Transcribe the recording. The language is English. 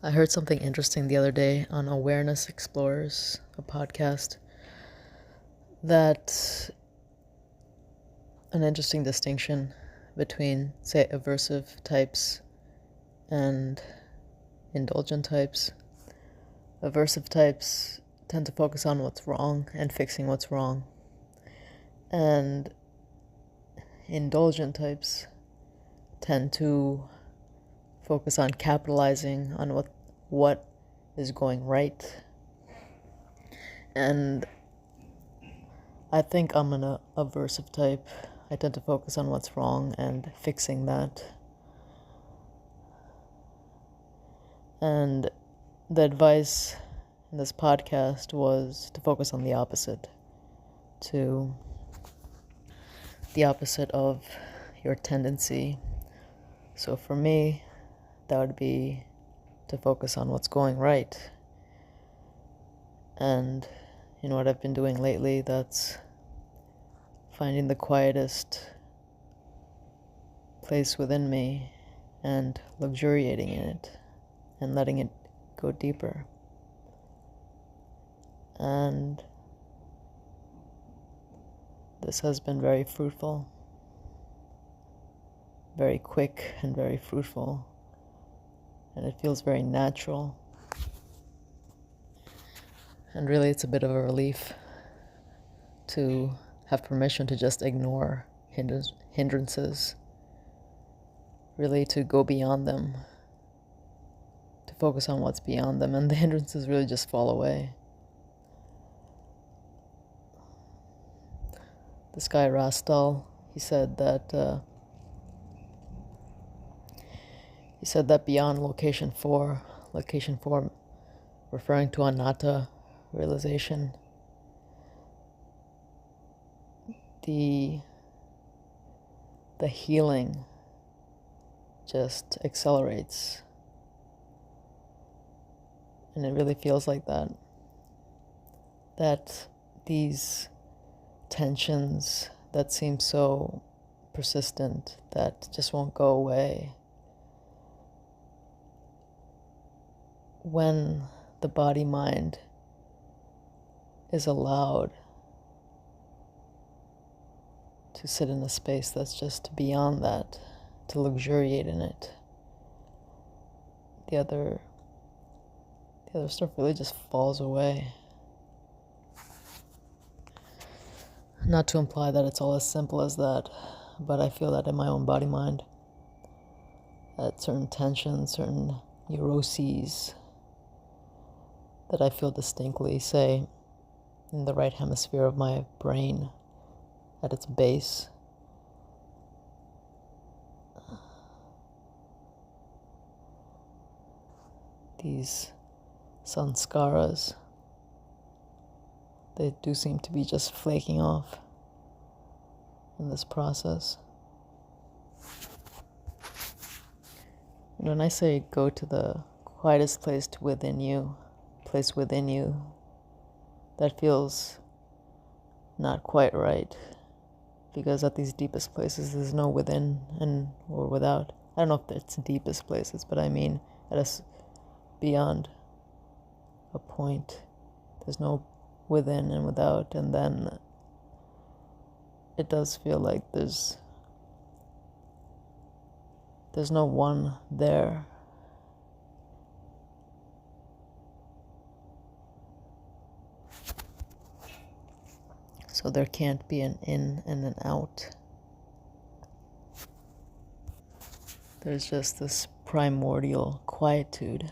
I heard something interesting the other day on Awareness Explorers, a podcast, that an interesting distinction between, say, aversive types and indulgent types. Aversive types tend to focus on what's wrong and fixing what's wrong. And indulgent types tend to focus on capitalizing on what is going right. And I think I'm an aversive type. I tend to focus on what's wrong and fixing that. And the advice in this podcast was to focus on the opposite, to the opposite of your tendency. So for me, that would be to focus on what's going right. And in what I've been doing lately, that's finding the quietest place within me and luxuriating in it and letting it go deeper. And this has been very fruitful, very quick and very fruitful. And it feels very natural. And really, it's a bit of a relief to have permission to just ignore hindrances, really to go beyond them, to focus on what's beyond them, and the hindrances really just fall away. This guy Rastal, he said that beyond location 4 referring to anatta realization, the healing just accelerates. And it really feels like that these tensions that seem so persistent, that just won't go away, when the body-mind is allowed to sit in a space that's just beyond that, to luxuriate in it, the other stuff really just falls away. Not to imply that it's all as simple as that, but I feel that in my own body-mind, that certain tensions, certain neuroses that I feel distinctly, say, in the right hemisphere of my brain, at its base, these sanskaras, they do seem to be just flaking off in this process. And when I say go to the quietest place within you, that feels not quite right, because at these deepest places there's no within or without. I don't know if it's deepest places, but I mean beyond a point, there's no within and without, and then it does feel like there's no one there. So there can't be an in and an out. There's just this primordial quietude